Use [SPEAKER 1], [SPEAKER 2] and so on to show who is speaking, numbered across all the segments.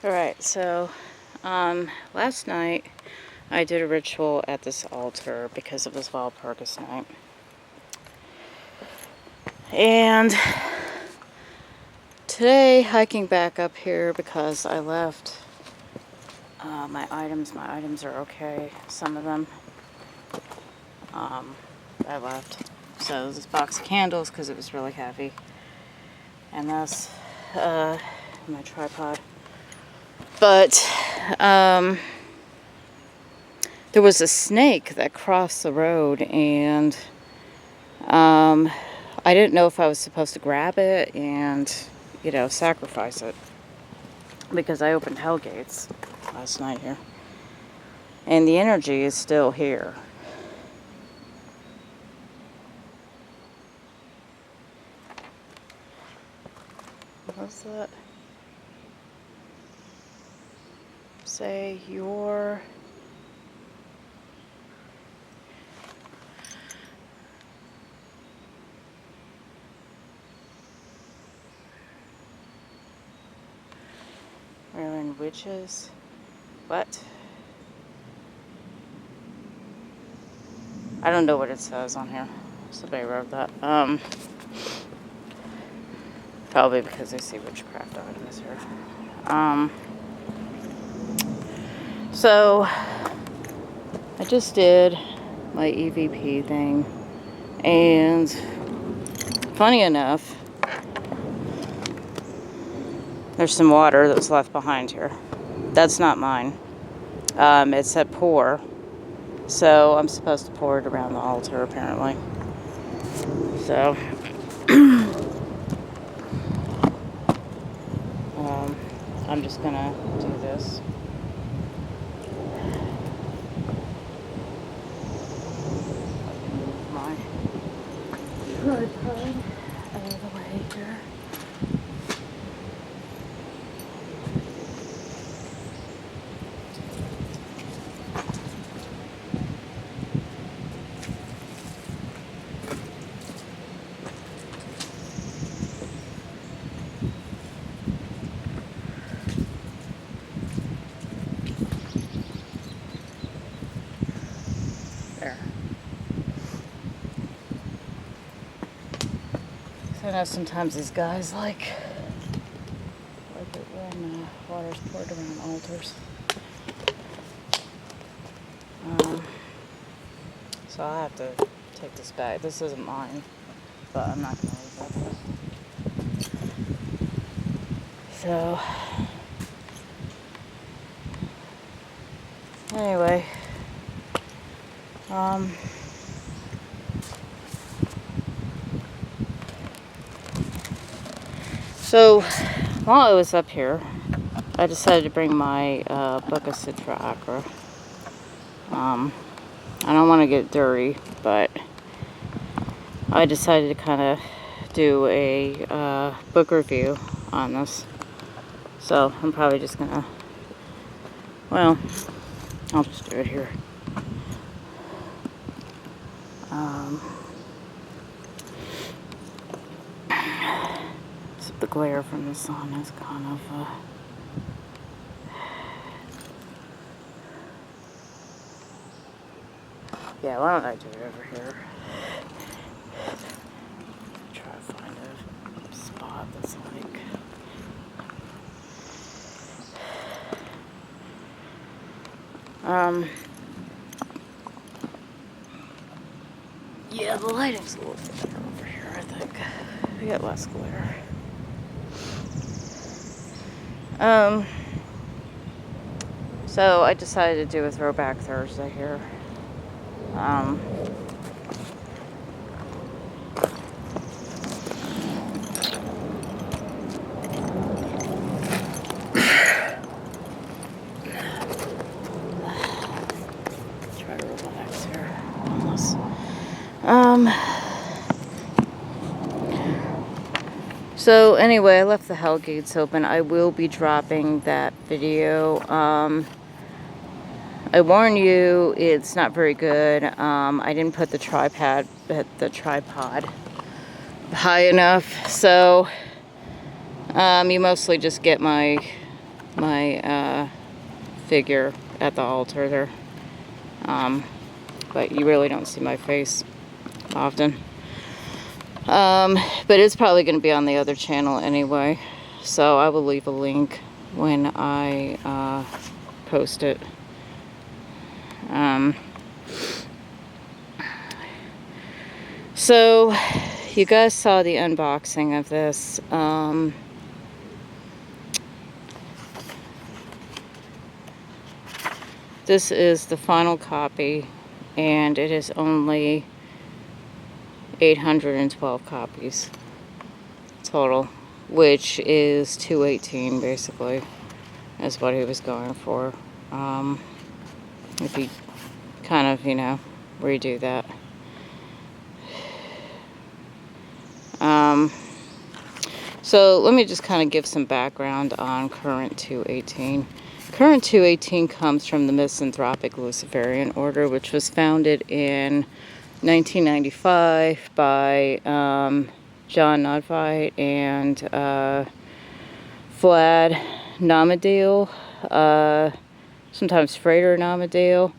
[SPEAKER 1] Alright, so last night I did a ritual at this altar because it was Walpurgis night. And today, hiking back up here because I left my items. My items are okay, some of them. I left. So this box of candles because it was really heavy. And that's my tripod. But there was a snake that crossed the road, and I didn't know if I was supposed to grab it and, sacrifice it, because I opened hell gates last night here, and the energy is still here. What's that? Say your... We're in witches. What? I don't know what it says on here. Somebody wrote that. Probably because they see witchcraft items here. So I just did my EVP thing, and funny enough, there's some water that was left behind here. That's not mine. It said pour, so I'm supposed to pour it around the altar apparently. So I'm just gonna do this. Move my tripod out of the way here. There. So I know sometimes these guys like it when water's poured around altars. So I have to take this back. This isn't mine, but I'm not gonna leave that there. So anyway, so while I was up here, I decided to bring my book of Sitra, Achra. I don't want to get dirty, but I decided to kind of do a book review on this. So I'm probably just gonna, well, I'll just do it here. So the glare from the sun is kind of yeah, why don't I do it over here? Try to find a spot that's like... yeah, the lighting's a little bit better over here, I think. We get less glare. So I decided to do a throwback Thursday here. Try to relax here on this. So anyway, I left the hell gates open. I will be dropping that video. I warn you, it's not very good. I didn't put the tripod high enough, so you mostly just get my my figure at the altar there. But you really don't see my face often. But it's probably going to be on the other channel anyway, so I will leave a link when I post it. So you guys saw the unboxing of this. This is the final copy, and it is only 812 copies total, which is 218 basically, is what he was going for. If you kind of, you know, redo that. So let me just kind of give some background on Current 218. Current 218 comes from the Misanthropic Luciferian Order, which was founded in 1995 by John Nodvite and Vlad Namadil, sometimes Frater Namadil,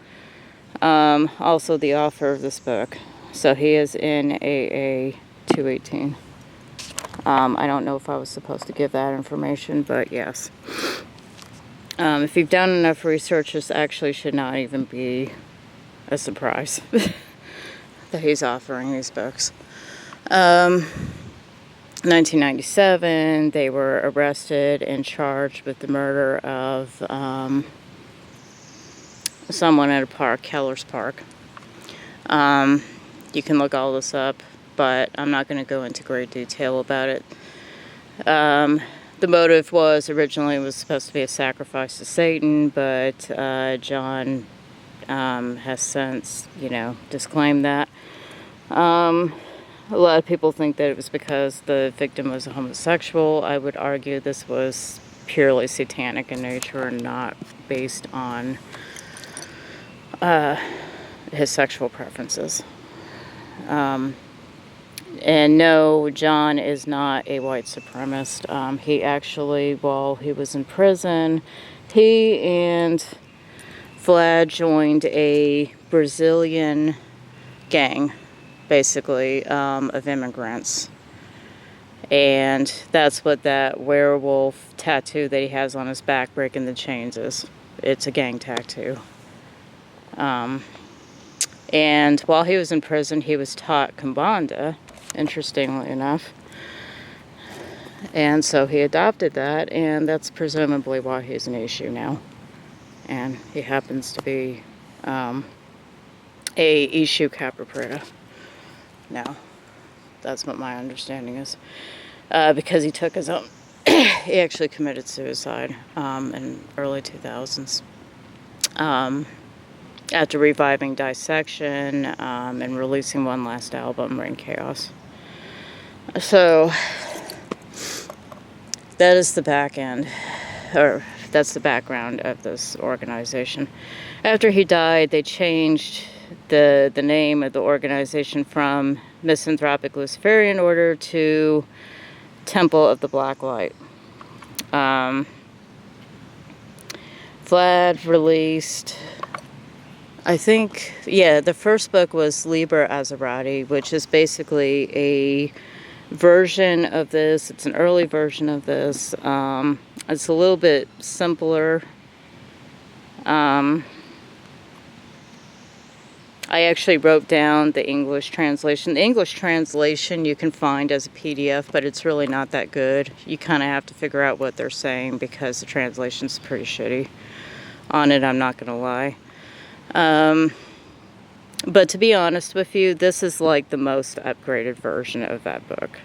[SPEAKER 1] also the author of this book. So he is in AA 218. I don't know if I was supposed to give that information, but yes. If you've done enough research, this actually should not even be a surprise that he's offering these books. 1997, they were arrested and charged with the murder of someone at a park, Keller's Park. You can look all this up, but I'm not going to go into great detail about it. The motive was originally supposed to be a sacrifice to Satan, but John has since, you know, disclaimed that. A lot of people think that it was because the victim was a homosexual. I would argue this was purely satanic in nature and not based on his sexual preferences. And no, John is not a white supremacist. He actually, while he was in prison, he and Vlad joined a Brazilian gang, basically, of immigrants. And that's what that werewolf tattoo that he has on his back, breaking the chains, is. It's a gang tattoo. And while he was in prison, he was taught Kimbanda, interestingly enough. And so he adopted that, and that's presumably why he's an issue now. And he happens to be a Ishu Capripita now. That's what my understanding is. Because he took his own, he actually committed suicide in early 2000s. After reviving Dissection and releasing one last album, Reign Chaos. So that is the back end, or that's the background of this organization. After he died, they changed the name of the organization from Misanthropic Luciferian Order to Temple of the Black Light. Vlad released, I think, yeah, the first book was Liber Azerati, which is basically a version of this. It's an early version of this. It's a little bit simpler. I actually wrote down the English translation. The English translation you can find as a PDF, but it's really not that good. You kind of have to figure out what they're saying because the translation's pretty shitty on it, I'm not going to lie. But to be honest with you, this is like the most upgraded version of that book.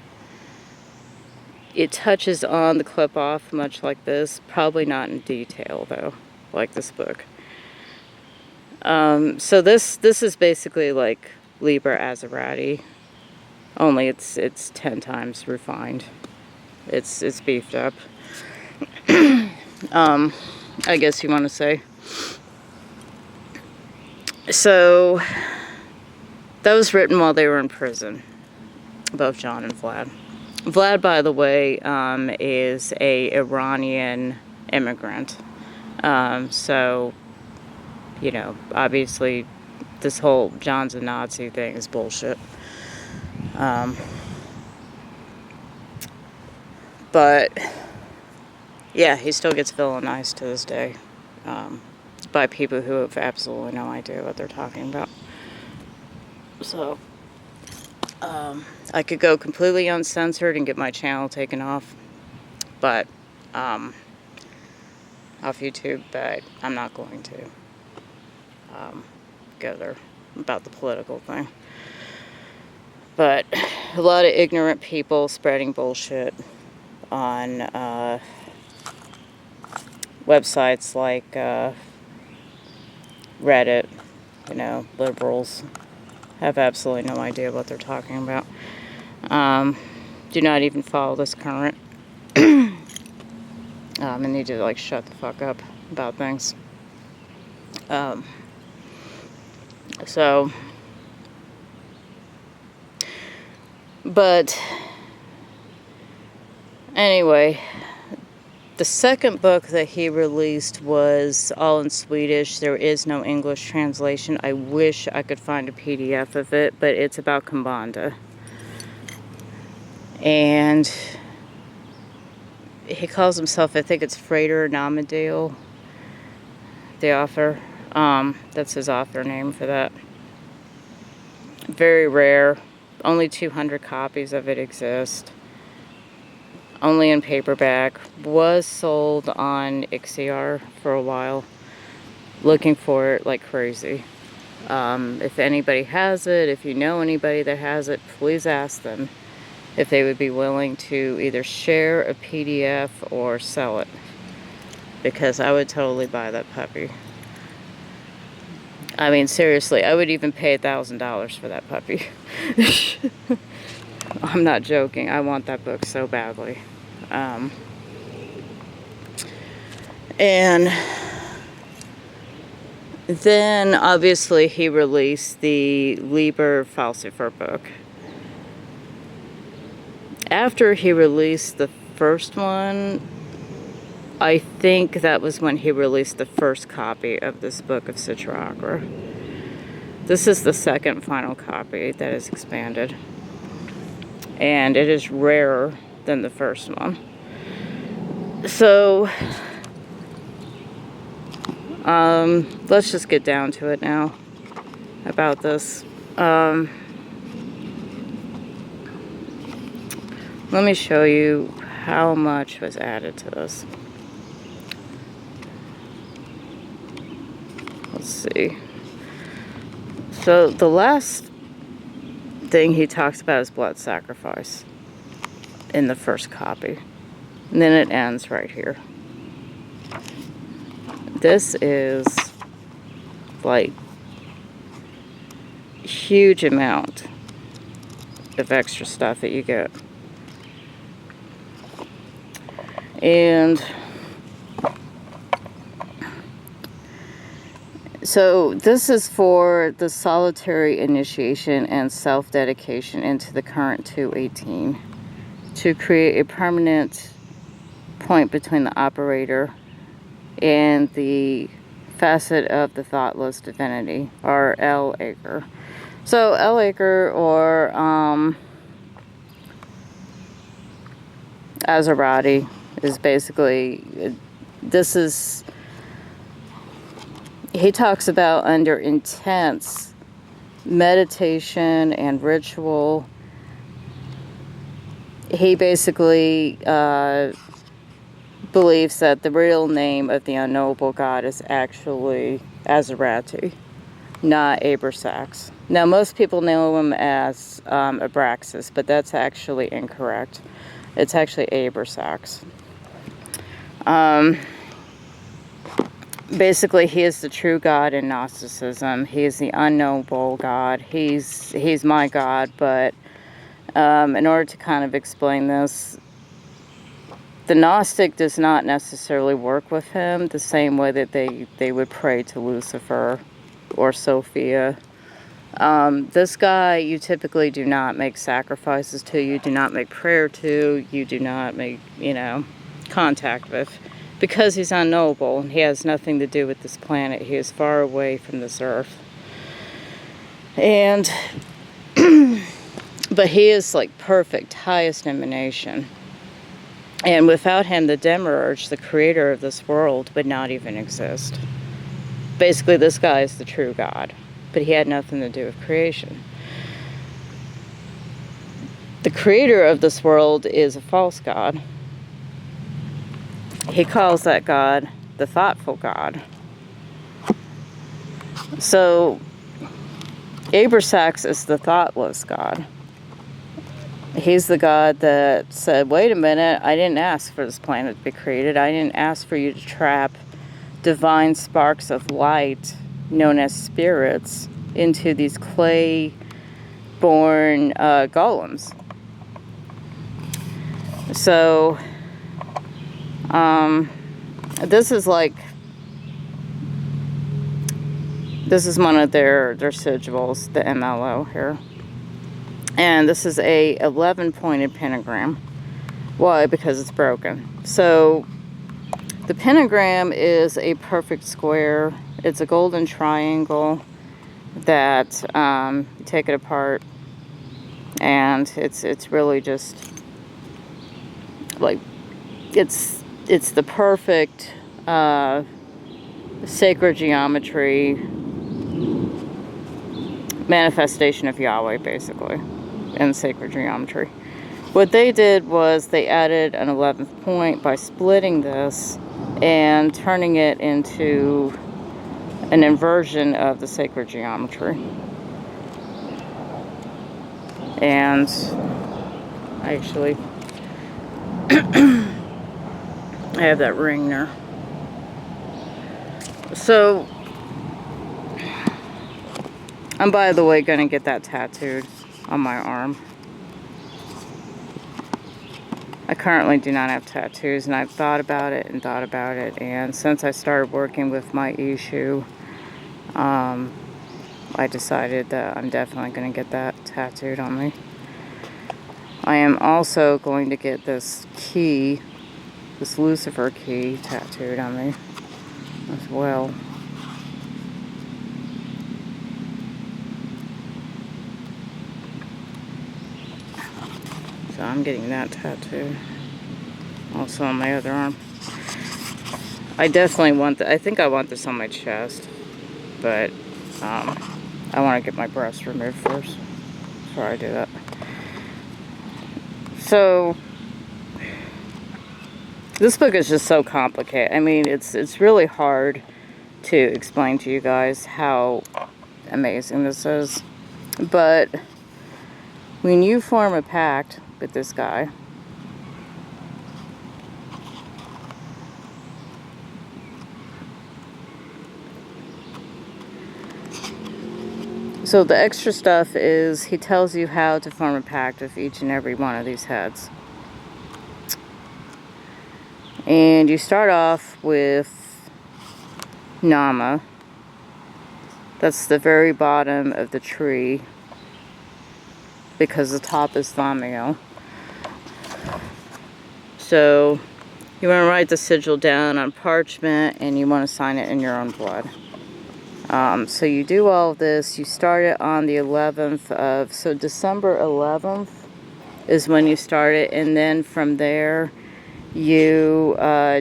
[SPEAKER 1] It touches on the clip-off much like this, probably not in detail though, like this book. So this is basically like Liber Azerati, only it's 10 times refined. It's beefed up. I guess you want to say. So that was written while they were in prison, both John and Vlad. Vlad, by the way, is a Iranian immigrant. So, you know, obviously this whole John's a Nazi thing is bullshit. But yeah, he still gets villainized to this day by people who have absolutely no idea what they're talking about. So I could go completely uncensored and get my channel taken off, but off YouTube, but I'm not going to go there about the political thing. But a lot of ignorant people spreading bullshit on websites like Reddit, you know, liberals have absolutely no idea what they're talking about. Do not even follow this current. And need to, like, shut the fuck up about things. But anyway, the second book that he released was all in Swedish. There is no English translation. I wish I could find a PDF of it, but it's about Kumbanda. And he calls himself, I think it's Frater Namadale, the author. That's his author name for that. Very rare. Only 200 copies of it exist. Only in paperback. Was sold on Ixr for a while. Looking for it like crazy. If anybody has it, if you know anybody that has it, please ask them if they would be willing to either share a PDF or sell it. Because I would totally buy that puppy. I mean, seriously, I would even pay $1,000 for that puppy. I'm not joking. I want that book so badly. And then, obviously, he released the Liber Falcifer book. After he released the first one, I think that was when he released the first copy of this book of Sitra, Achra. This is the second final copy that is expanded. And it is rarer than the first one. So, let's just get down to it now about this. Let me show you how much was added to this. Let's see. So the last thing he talks about is blood sacrifice in the first copy. And then it ends right here. This is like huge amount of extra stuff that you get. And so this is for the solitary initiation and self-dedication into the current 218 to create a permanent point between the operator and the facet of the thoughtless divinity, or El Acre. So El Acre, or Azerati, is basically, this is, he talks about under intense meditation and ritual. He basically believes that the real name of the unknowable God is actually Azerati, not Abrasax. Now, most people know him as Abraxas, but that's actually incorrect. It's actually Abrasax. Basically, he is the true God in Gnosticism. He is the unknowable God. He's my God, but in order to kind of explain this, the Gnostic does not necessarily work with him the same way that they would pray to Lucifer or Sophia. This guy, you typically do not make sacrifices to, you do not make prayer to, you do not make, contact with. because he's unknowable and he has nothing to do with this planet. He is far away from this earth. And but he is like perfect, highest emanation. And without him, the Demiurge, the creator of this world, would not even exist. Basically, this guy is the true God, but he had nothing to do with creation. The creator of this world is a false God. He calls that God the thoughtful God. So, Abrasax is the thoughtless God. He's the God that said, wait a minute, I didn't ask for this planet to be created. I didn't ask for you to trap divine sparks of light, known as spirits, into these clay-born golems. So, this is like, this is one of their sigils, the MLO here. And this is a 11-pointed pentagram. Why? Because it's broken. So, the pentagram is a perfect square. It's a golden triangle that you take it apart, and it's really just like it's the perfect sacred geometry manifestation of Yahweh, basically, in sacred geometry. What they did was they added an 11th point by splitting this and turning it into an inversion of the sacred geometry. And actually, I have that ring there. So, I'm, by the way, going to get that tattooed on my arm. I currently do not have tattoos, and I've thought about it, and since I started working with my issue, I decided that I'm definitely going to get that tattooed on me. I am also going to get this key, this Lucifer key, tattooed on me as well. So I'm getting that tattoo also on my other arm. I definitely want I think I want this on my chest, but I want to get my breast removed first before I do that. So this book is just so complicated. I mean, it's really hard to explain to you guys how amazing this is. But when you form a pact with this guy, so the extra stuff is he tells you how to form a pact with each and every one of these heads. And you start off with Nama. That's the very bottom of the tree, because the top is Thamiel. So you want to write the sigil down on parchment, and you want to sign it in your own blood. So you do all of this. You start it on the 11th of, so December 11th is when you start it, and then from there you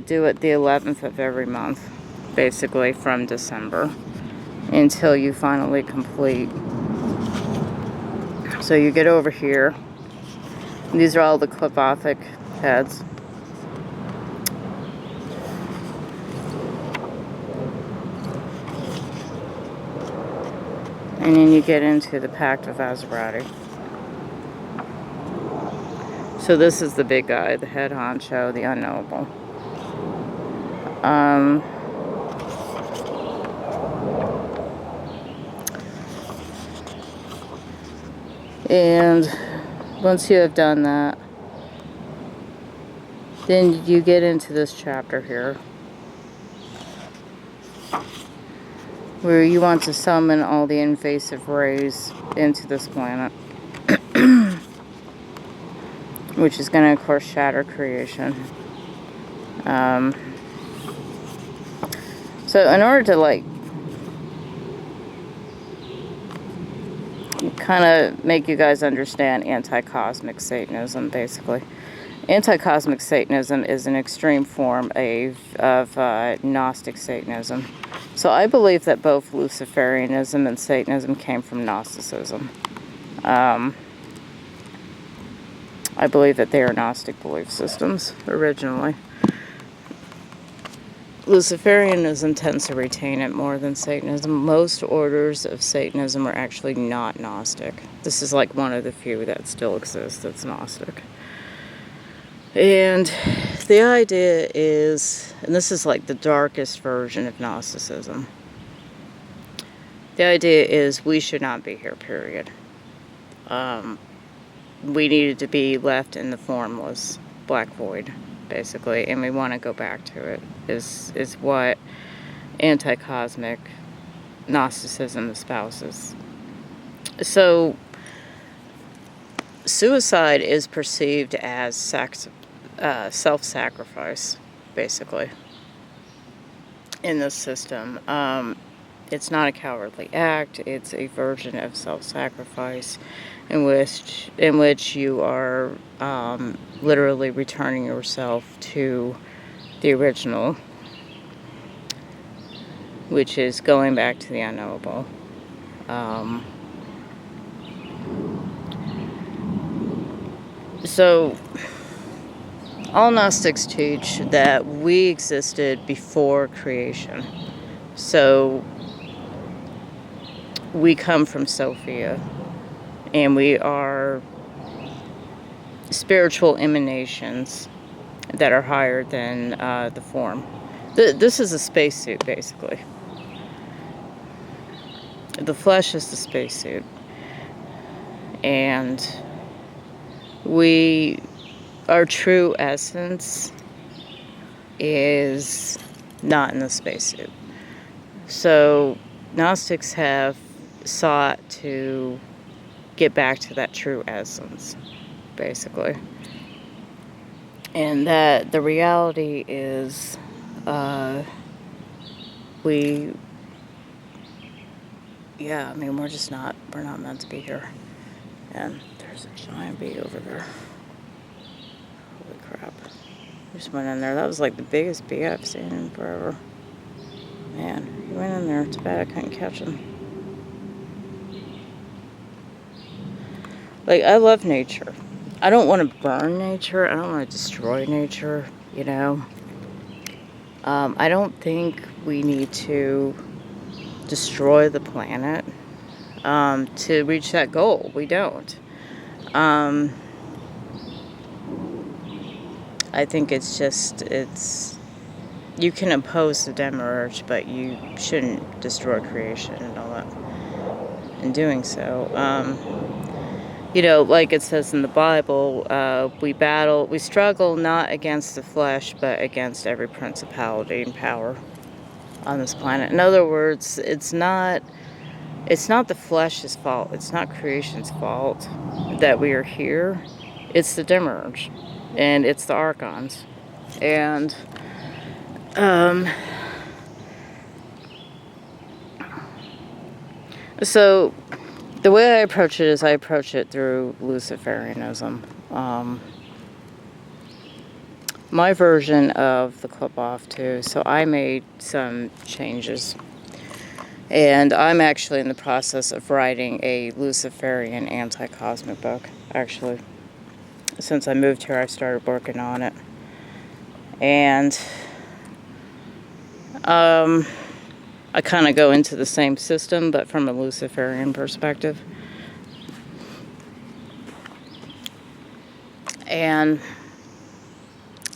[SPEAKER 1] do it the 11th of every month, basically from December, until you finally complete. So you get over here. These are all the Qliphothic heads. And then you get into the Pact of Azerati. So this is the big guy, the head honcho, the unknowable. And once you have done that, then you get into this chapter here, where you want to summon all the invasive rays into this planet, which is going to, of course, shatter creation. So in order to, like, kind of make you guys understand anti-cosmic Satanism, basically. Anti-cosmic Satanism is an extreme form of Gnostic Satanism. So I believe that both Luciferianism and Satanism came from Gnosticism. I believe that they are Gnostic belief systems originally. Luciferianism tends to retain it more than Satanism. Most orders of Satanism are actually not Gnostic. This is like one of the few that still exists that's Gnostic. And the idea is, and this is like the darkest version of Gnosticism, the idea is we should not be here, period. We needed to be left in the formless black void, basically, and we want to go back to it, is what anti-cosmic Gnosticism espouses. So suicide is perceived as self-sacrifice, basically, in this system. It's not a cowardly act. It's a version of self-sacrifice in which you are literally returning yourself to the original, which is going back to the unknowable. So all Gnostics teach that we existed before creation. So we come from Sophia, and we are spiritual emanations that are higher than the form. This is a spacesuit, basically. The flesh is the spacesuit. And our true essence is not in the spacesuit. So Gnostics have sought to get back to that true essence, basically. And that the reality is we're not meant to be here. And there's a giant bee over there. Holy crap. Just went in there. That was like the biggest bee I've seen in forever. Man, he went in there. It's bad I couldn't catch him. Like, I love nature. I don't want to burn nature. I don't want to destroy nature, you know. I don't think we need to destroy the planet to reach that goal. We don't. I think it's you can oppose the demiurge, but you shouldn't destroy creation and all that in doing so. You know, like it says in the Bible, we struggle not against the flesh, but against every principality and power on this planet. In other words, it's not the flesh's fault. It's not creation's fault that we are here. It's the demiurge, and it's the archons. And so the way I approach it is I approach it through Luciferianism. My version of the clip off too. So I made some changes. And I'm actually in the process of writing a Luciferian anti-cosmic book, actually. Since I moved here, I started working on it. And I kind of go into the same system, but from a Luciferian perspective. And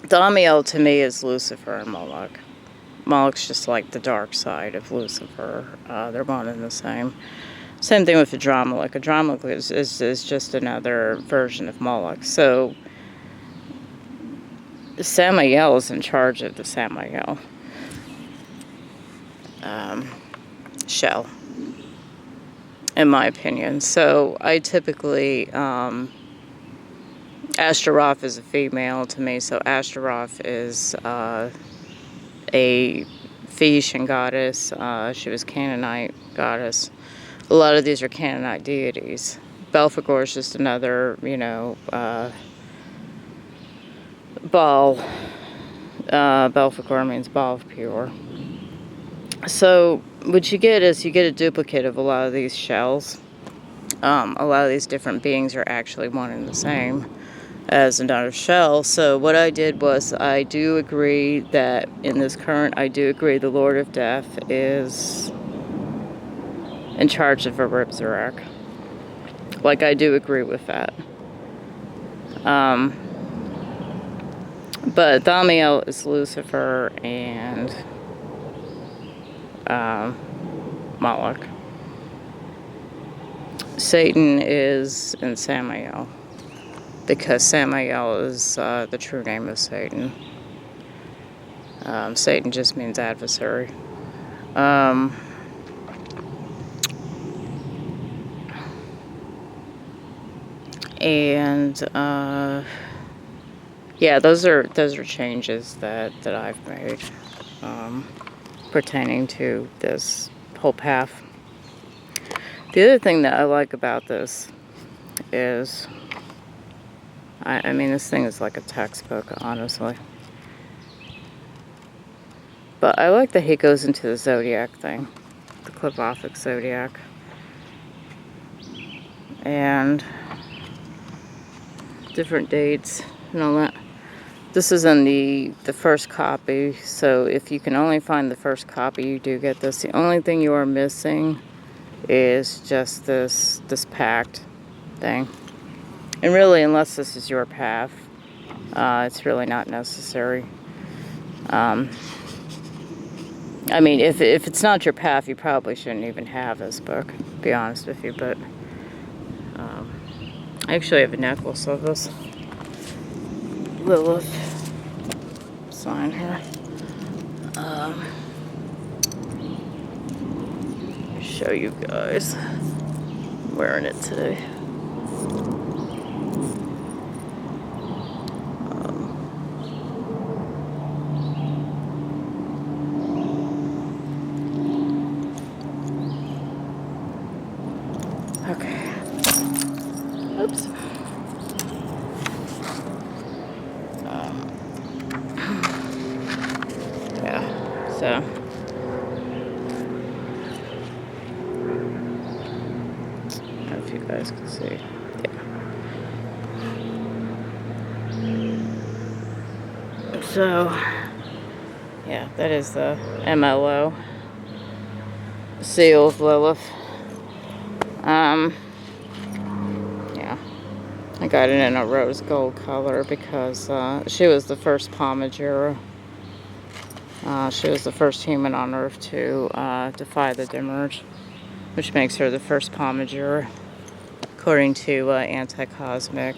[SPEAKER 1] Damiel to me is Lucifer and Moloch. Moloch's just like the dark side of Lucifer. They're one and the same. Same thing with Adramelech. Adramelech is just another version of Moloch. So Samael is in charge of the Samael shell, in my opinion. So I typically Ashtaroth is a female to me, so Ashtaroth is a Phoenician goddess. She was Canaanite goddess. A lot of these are Canaanite deities. Belphegor is just another, Baal. Belphegor means Baal of pure. So what you get is you get a duplicate of a lot of these shells. A lot of these different beings are actually one and the same as another shell. So what I did was, I do agree that in this current, I do agree the Lord of Death is in charge of a Ribzarek. Like, I do agree with that. But Thamiel is Lucifer and Moloch. Satan is in Samael, because Samael is the true name of Satan. Satan just means adversary. Yeah, those are changes that I've made pertaining to this whole path. The other thing that I like about this is, I mean, this thing is like a textbook, honestly. But I like that he goes into the zodiac thing, the Clipothic zodiac. And different dates and all that. This is in the first copy, so if you can only find the first copy, you do get this. The only thing you are missing is just this pact thing. And really, unless this is your path, it's really not necessary. I mean, if it's not your path, you probably shouldn't even have this book, to be honest with you. But I actually have a necklace of this Lilith sign here. Show you guys. I'm wearing it today. Okay. Oops. Yeah. So. I don't know if you guys can see. Yeah. So. Yeah, that is the MLO. Seal of Lilith. Yeah, I got it in a rose gold color because she was the first Pomegera. She was the first human on Earth to defy the Dimmerge, which makes her the first Pomegera, according to anti-cosmic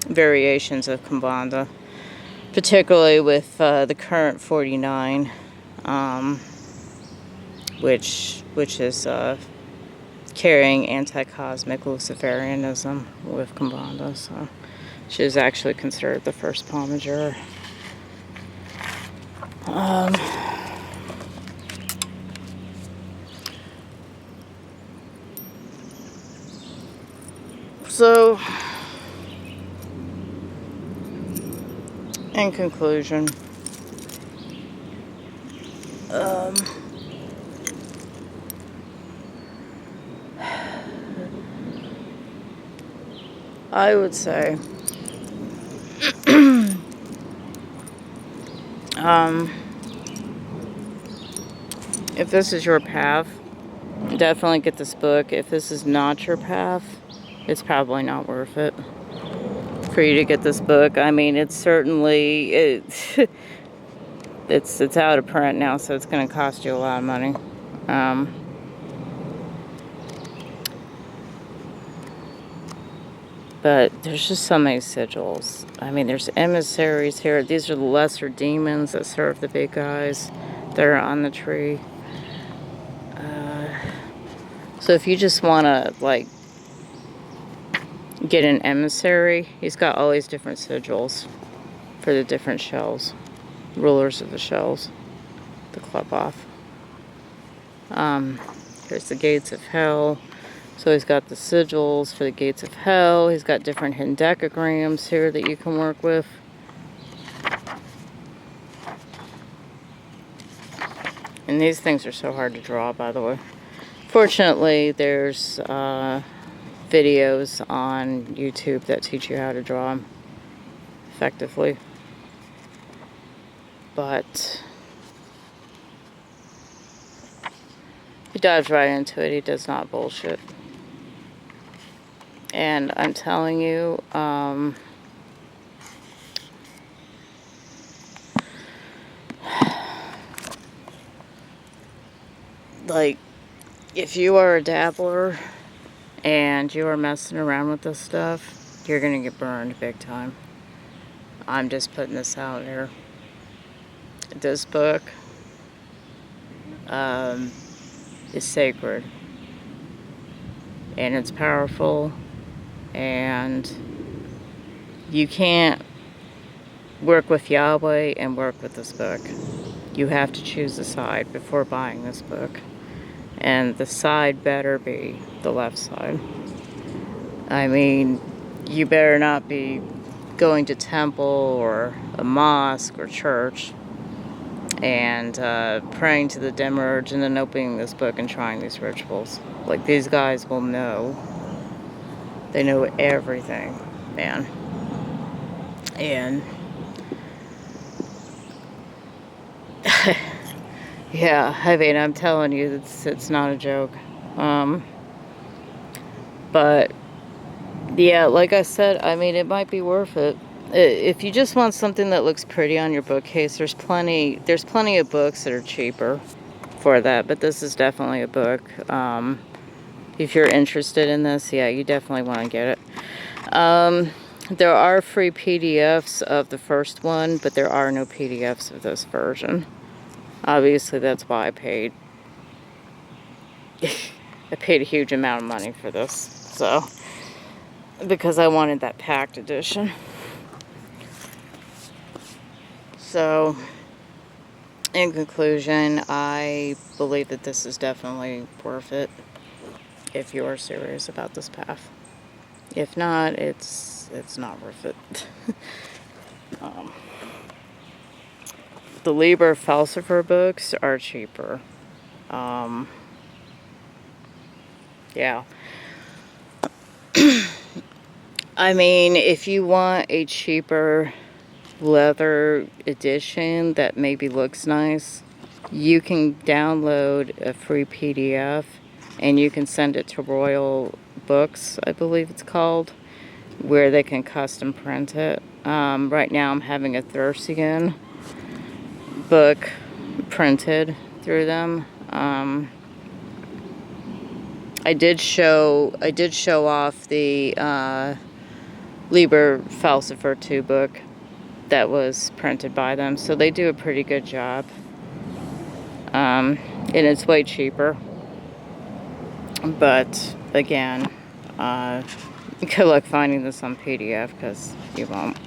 [SPEAKER 1] variations of Kumbanda, particularly with the current 49. Which is carrying anti-cosmic Luciferianism with Kumbanda. So she is actually considered the first Pomegera. So, in conclusion, I would say, if this is your path, definitely get this book. If this is not your path, it's probably not worth it for you to get this book. I mean, it's certainly, it's out of print now, so it's going to cost you a lot of money. But there's just so many sigils. I mean, there's emissaries here. These are the lesser demons that serve the big guys that are on the tree. So if you just want to, like, get an emissary, he's got all these different sigils for the different shells. rulers of the shells to clip off. Here's the gates of hell. So he's got the sigils for the gates of hell. He's got different hidden decagrams here that you can work with. And these things are so hard to draw, by the way. Fortunately, there's videos on YouTube that teach you how to draw them effectively. But he dives right into it. He does not bullshit. And I'm telling you, like, if you are a dabbler and you are messing around with this stuff, you're gonna get burned big time. I'm just putting this out here. This book is sacred, and it's powerful, and you can't work with Yahweh and work with this book. You have to choose a side before buying this book, and the side better be the left side. I mean, you better not be going to temple or a mosque or church and praying to the dim urge and then opening this book and trying these rituals. Like, these guys will know. They know everything, man. And yeah, I mean, I'm telling you, it's not a joke. But yeah, like I said, I mean, it might be worth it. If you just want something that looks pretty on your bookcase, there's plenty of books that are cheaper for that, but this is definitely a book. If you're interested in this, yeah, you definitely want to get it. There are free PDFs of the first one, but there are no PDFs of this version. Obviously, that's why I paid I paid a huge amount of money for this, so, because I wanted that packed edition. So, in conclusion, I believe that this is definitely worth it if you're serious about this path. If not, it's not worth it. The Liber Falsifer books are cheaper. Yeah. I mean, if you want a cheaper leather edition that maybe looks nice, you can download a free PDF and you can send it to Royal Books, I believe it's called, where they can custom print it. Right now I'm having a Thursian book printed through them. I did show off the Liber Falsifer 2 book that was printed by them, so they do a pretty good job. And it's way cheaper. But again, good luck finding this on PDF, because you won't.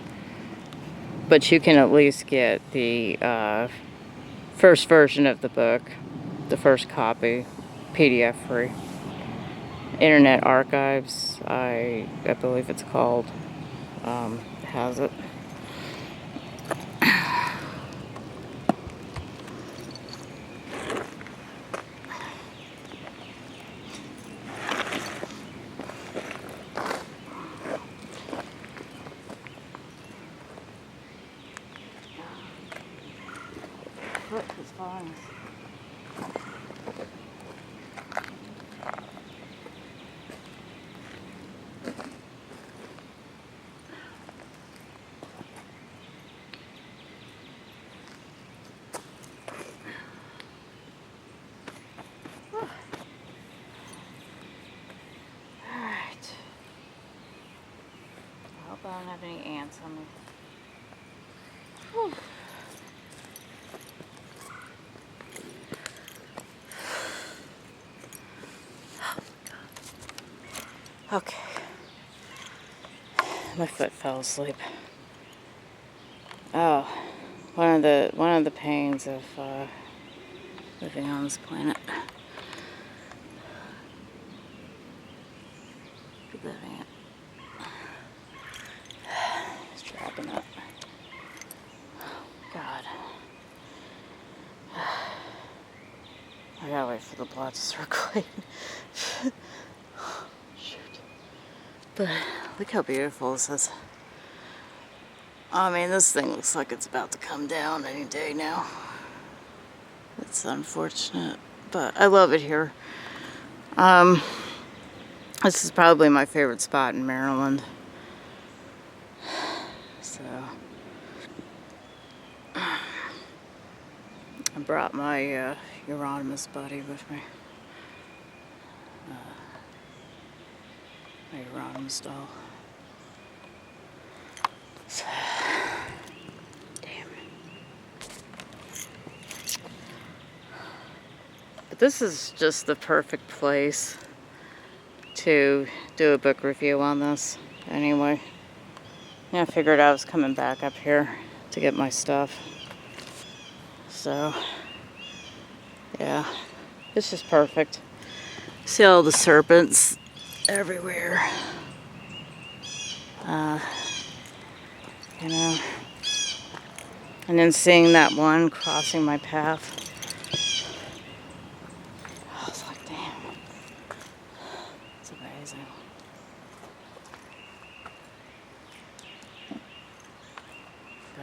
[SPEAKER 1] But you can at least get the first version of the book, the first copy, PDF free. Internet Archives, I believe it's called, has it. Foot is fine. I don't have any ants on me. Whew. Okay. My foot fell asleep. Oh, one of of the pains of living on this planet. Look at that ant. He's trapping it. God. I gotta wait for the blood to circulate. Shoot. But look how beautiful this is. I mean, this thing looks like it's about to come down any day now. It's unfortunate, but I love it here. This is probably my favorite spot in Maryland. So, I brought my Euronymous buddy with me. My Euronymous doll. So, damn it. But this is just the perfect place to do a book review on this. Anyway, yeah, I figured I was coming back up here to get my stuff. So, yeah, it's just perfect. See all the serpents everywhere. You know, and then seeing that one crossing my path. I was like, damn, it's amazing. So,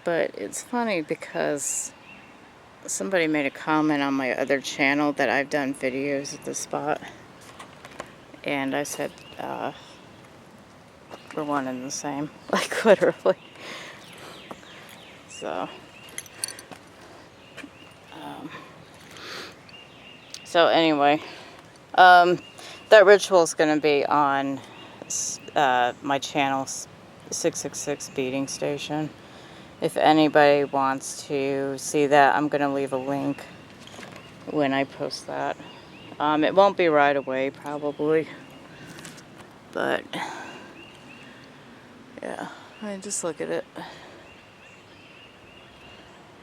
[SPEAKER 1] but it's funny because somebody made a comment on my other channel that I've done videos at this spot. And I said, we're one and the same. Like, literally. So, anyway, that ritual is going to be on my channel, 666 Beating Station. If anybody wants to see that, I'm going to leave a link when I post that. It won't be right away, probably. But, yeah. I mean, just look at it.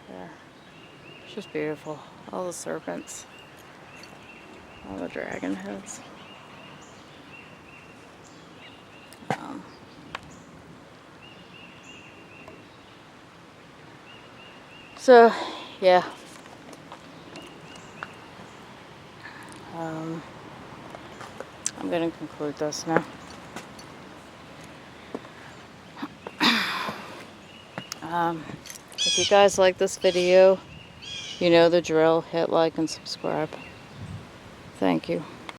[SPEAKER 1] There. It's just beautiful. All the serpents. All the dragon heads. So, yeah. I'm going to conclude this now. If you guys like this video, you know the drill. Hit like and subscribe. Thank you.